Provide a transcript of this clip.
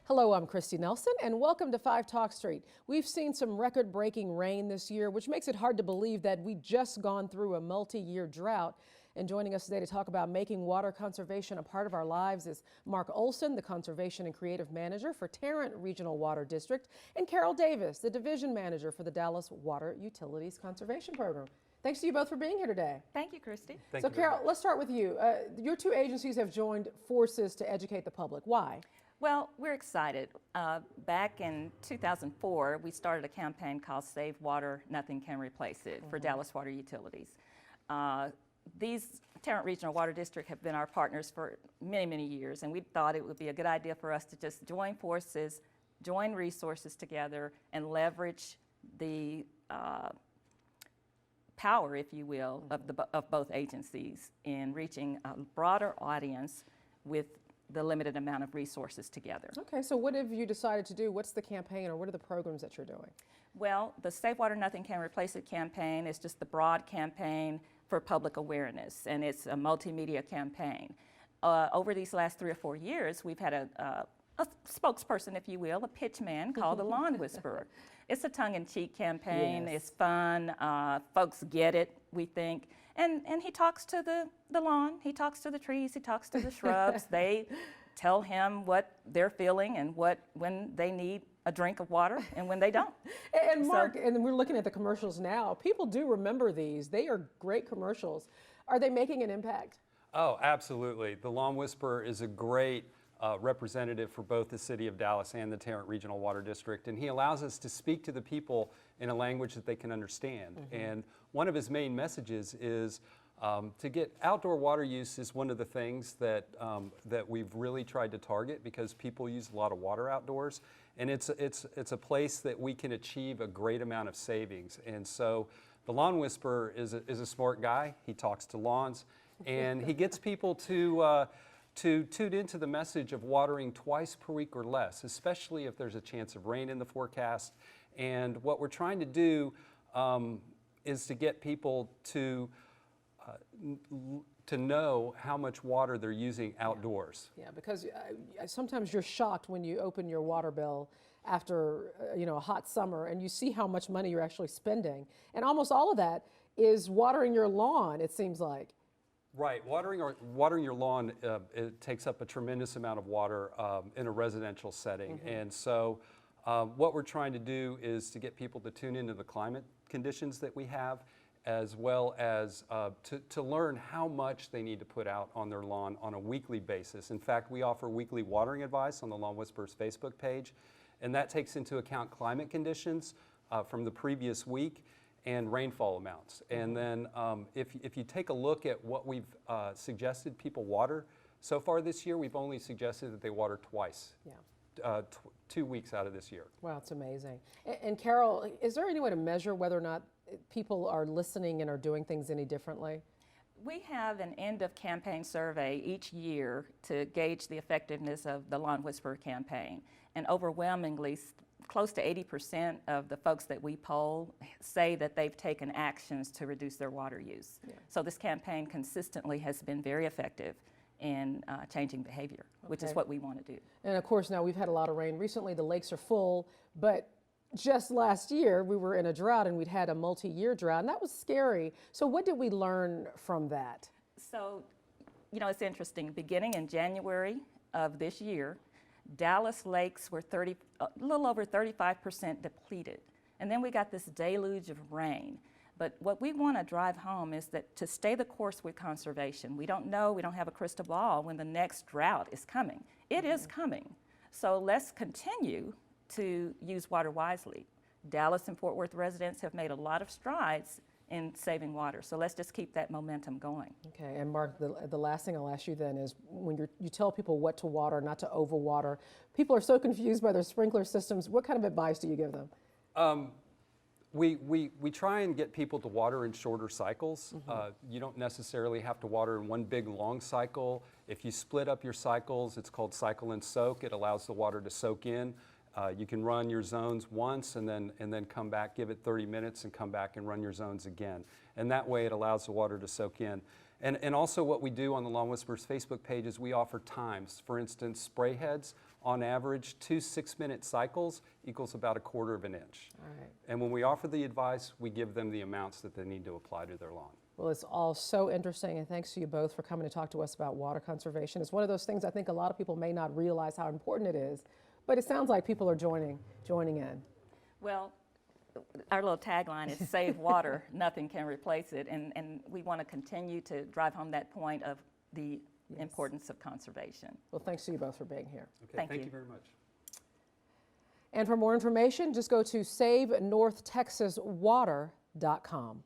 Hello, I'm Christy Nelson, and welcome to 5 Talk Street. We've seen some record-breaking rain this year, which makes it hard to believe that we've just gone through a multi-year drought. And joining us today to talk about making water conservation a part of our lives is Mark Olson, the Conservation and Creative Manager for Tarrant Regional Water District, and Carol Davis, the Division Manager for the Dallas Water Utilities Conservation Program. Thanks to you both for being here today. Thank you, Christy. So Carol, let's start with you. Your two agencies have joined forces to educate the public. Why? Well, we're excited. Back in 2004, we started a campaign called Save Water, Nothing Can Replace It for Dallas Water Utilities. These Tarrant Regional Water District have been our partners for many, many years, and we thought it would be a good idea for us to just join forces, join resources together, and leverage the power, if you will, of both agencies in reaching a broader audience with the limited amount of resources together. Okay, so what have you decided to do? What's the campaign, or what are the programs that you're doing? Well, the Save Water, Nothing Can Replace It campaign is just the broad campaign for public awareness, and it's a multimedia campaign. Over these last 3 or 4 years, we've had a spokesperson, if you will, a pitch man called the Lawn Whisperer. It's a tongue-in-cheek campaign. Yes. It's fun. Folks get it, we think. And he talks to the lawn, he talks to the trees, he talks to the shrubs. They tell him what they're feeling and when they need a drink of water and when they don't. And Mark, and we're looking at the commercials now. People do remember these. They are great commercials. Are they making an impact? Oh, absolutely. The Lawn Whisperer is a great representative for both the City of Dallas and the Tarrant Regional Water District, and he allows us to speak to the people in a language that they can understand. And one of his main messages is to get outdoor water use is one of the things that that we've really tried to target, because people use a lot of water outdoors, and it's a place that we can achieve a great amount of savings. And so the Lawn Whisperer is a smart guy. He talks to lawns, and he gets people to tune into the message of watering twice per week or less, especially if there's a chance of rain in the forecast. And what we're trying to do is to get people to know how much water they're using outdoors. Yeah, because sometimes you're shocked when you open your water bill after a hot summer and you see how much money you're actually spending. And almost all of that is watering your lawn, it seems like. Right, watering your lawn, it takes up a tremendous amount of water in a residential setting. And so what we're trying to do is to get people to tune into the climate conditions that we have, as well as to learn how much they need to put out on their lawn on a weekly basis. In fact, we offer weekly watering advice on the Lawn Whisperer's Facebook page, and that takes into account climate conditions from the previous week and rainfall amounts. And then if you take a look at what we've suggested people water, so far this year we've only suggested that they water twice. Yeah. 2 weeks out of this year. Wow, it's amazing. And Carol, is there any way to measure whether or not people are listening and are doing things any differently? We have an end of campaign survey each year to gauge the effectiveness of the Lawn Whisperer campaign. And overwhelmingly, close to 80% of the folks that we poll say that they've taken actions to reduce their water use. Yeah. So this campaign consistently has been very effective in changing behavior, which is what we want to do. And of course, now we've had a lot of rain recently. The lakes are full, but just last year we were in a drought, and we'd had a multi-year drought, and that was scary. So what did we learn from that? So, it's interesting. Beginning in January of this year, Dallas lakes were a little over 35% depleted. And then we got this deluge of rain. But what we want to drive home is that to stay the course with conservation. We don't know, we don't have a crystal ball when the next drought is coming. It is coming. So let's continue to use water wisely. Dallas and Fort Worth residents have made a lot of strides in saving water. So let's just keep that momentum going. Okay, and Mark, the last thing I'll ask you then is, when you tell people what to water, not to overwater, people are so confused by their sprinkler systems. What kind of advice do you give them? We try and get people to water in shorter cycles. You don't necessarily have to water in one big long cycle. If you split up your cycles, it's called cycle and soak. It allows the water to soak in. You can run your zones once and then come back, give it 30 minutes and come back and run your zones again. And that way it allows the water to soak in. And also what we do on the Lawn Whisperers Facebook page is we offer times. For instance, spray heads, on average, 2 6-minute cycles equals about 1/4 of an inch. All right. And when we offer the advice, we give them the amounts that they need to apply to their lawn. Well, it's all so interesting, and thanks to you both for coming to talk to us about water conservation. It's one of those things I think a lot of people may not realize how important it is, but it sounds like people are joining in. Well, our little tagline is save water, nothing can replace it. And we want to continue to drive home that point of the importance of conservation. Well, thanks to you both for being here. Okay, Thank you. you very much. And for more information, just go to SaveNorthTexasWater.com.